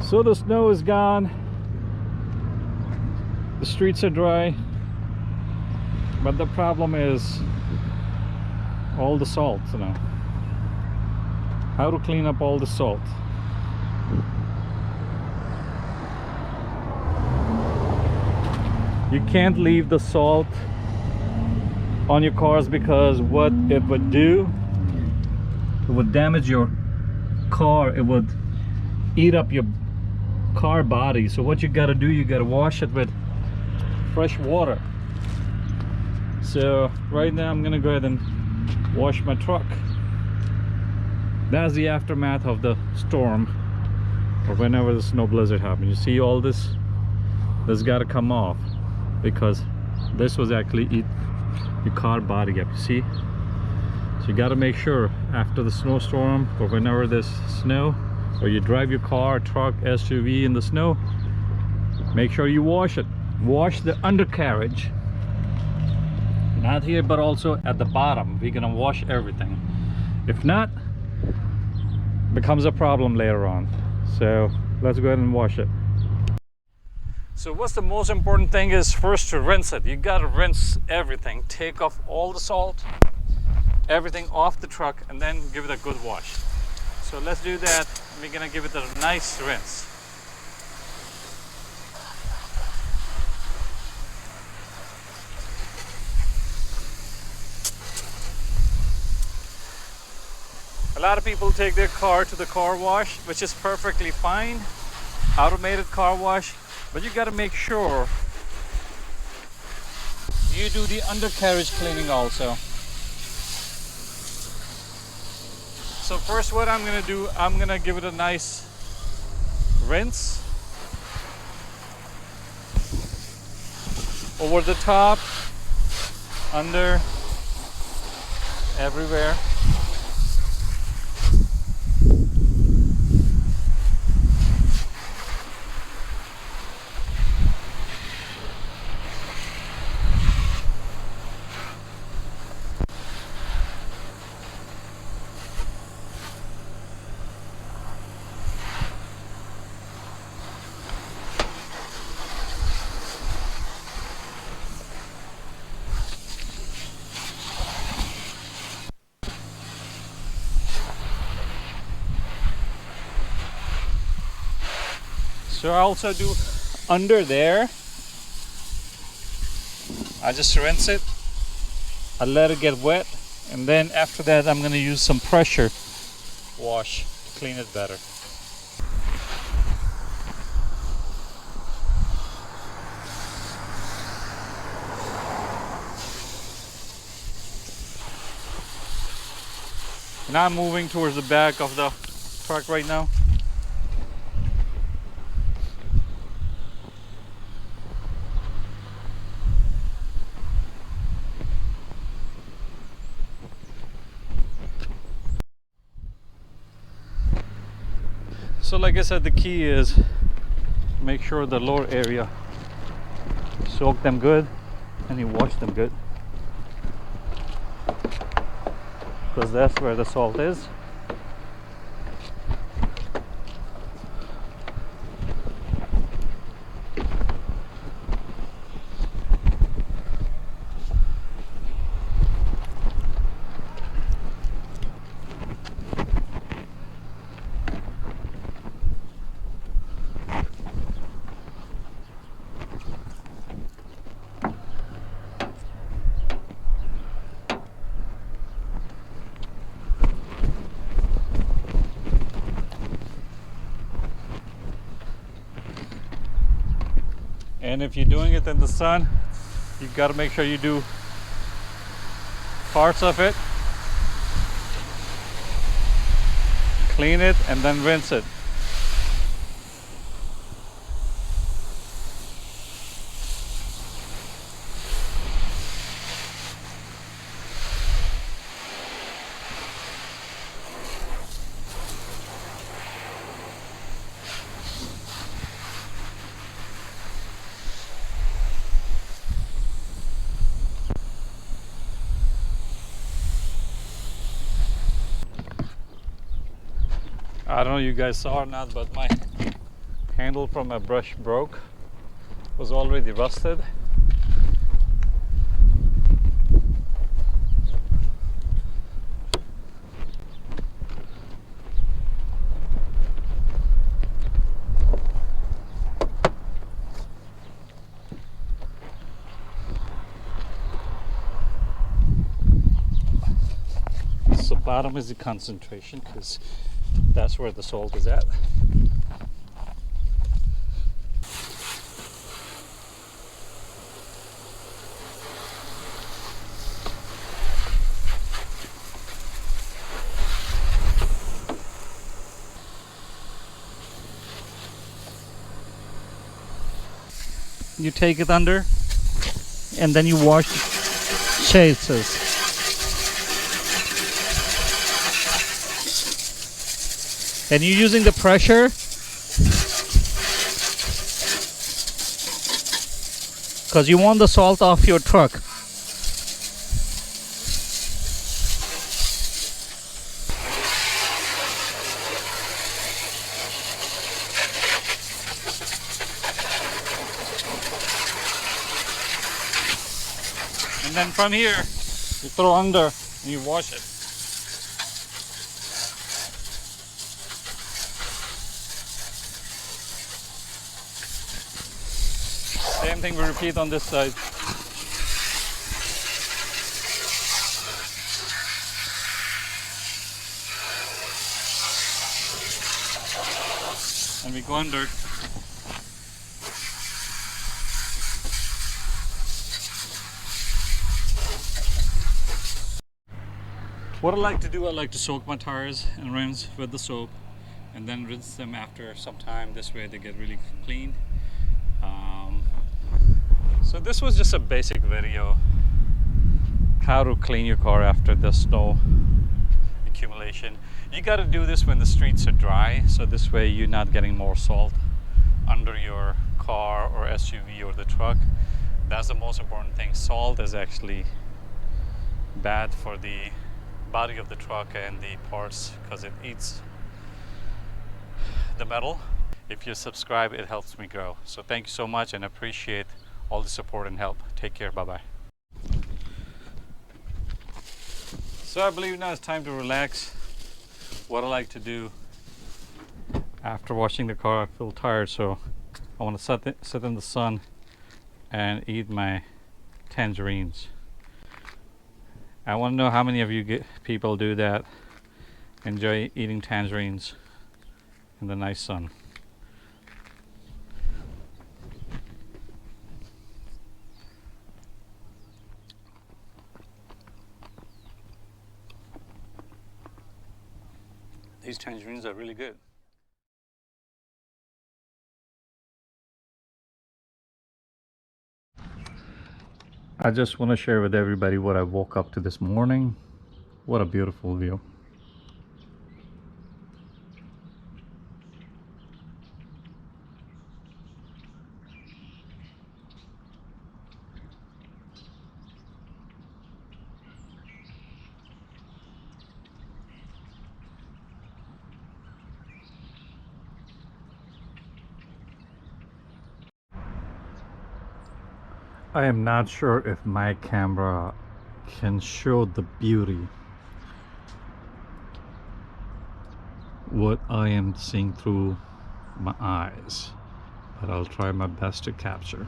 So the snow is gone, the streets are dry, but the problem is all the salt, you know. How to clean up all the salt. You can't leave the salt on your cars, because what it would do, it would damage your car, it would eat up your car body. So what you got to do, you got to wash it with fresh water. So right now I'm gonna go ahead and wash my truck. That's the aftermath of the storm, or whenever the snow blizzard happened. You see all this got to come off, because this was actually eat your car body up, you see. So you got to make sure after the snowstorm, or whenever there's snow, or you drive your car, truck, SUV in the snow, make sure you wash it. Wash the undercarriage, not here but also at the bottom. We're gonna wash everything. If not, it becomes a problem later on. So let's go ahead and wash it. So what's the most important thing is first to rinse it. You gotta rinse everything. Take off all the salt, everything off the truck, and then give it a good wash. So let's do that. We're gonna give it a nice rinse. A lot of people take their car to the car wash, which is perfectly fine, automated car wash, but you gotta make sure you do the undercarriage cleaning also. So first what I'm gonna do, I'm gonna give it a nice rinse over the top, under, everywhere. So I also do under there. I just rinse it, I let it get wet, and then after that I'm going to use some pressure wash to clean it better. Now I'm moving towards the back of the truck right now. So like I said, the key is make sure the lower area, soak them good and you wash them good, because that's where the salt is. And if you're doing it in the sun, you've got to make sure you do parts of it, clean it, and then rinse it. I don't know if you guys saw or not, but my handle from my brush broke, was already rusted. So bottom is the concentration, because that's where the salt is at. You take it under and then you wash the chases. And you're using the pressure because you want the salt off your truck. And then from here, you throw under and you wash it. Same thing we repeat on this side. And we go under. What I like to do, I like to soak my tires and rims with the soap and then rinse them after some time. This way they get really clean. So this was just a basic video, how to clean your car after the snow accumulation. You got to do this when the streets are dry, so this way you're not getting more salt under your car or SUV or the truck. That's the most important thing. Salt is actually bad for the body of the truck and the parts because it eats the metal. If you subscribe, it helps me grow. So thank you so much and appreciate all the support and help. Take care. Bye bye. So I believe now it's time to relax. What I like to do after washing the car, I feel tired, so I want to sit in the sun and eat my tangerines. I want to know how many of you people do that, enjoy eating tangerines in the nice sun. These tangerines are really good. I just want to share with everybody what I woke up to this morning. What a beautiful view. I am not sure if my camera can show the beauty what I am seeing through my eyes, but I'll try my best to capture.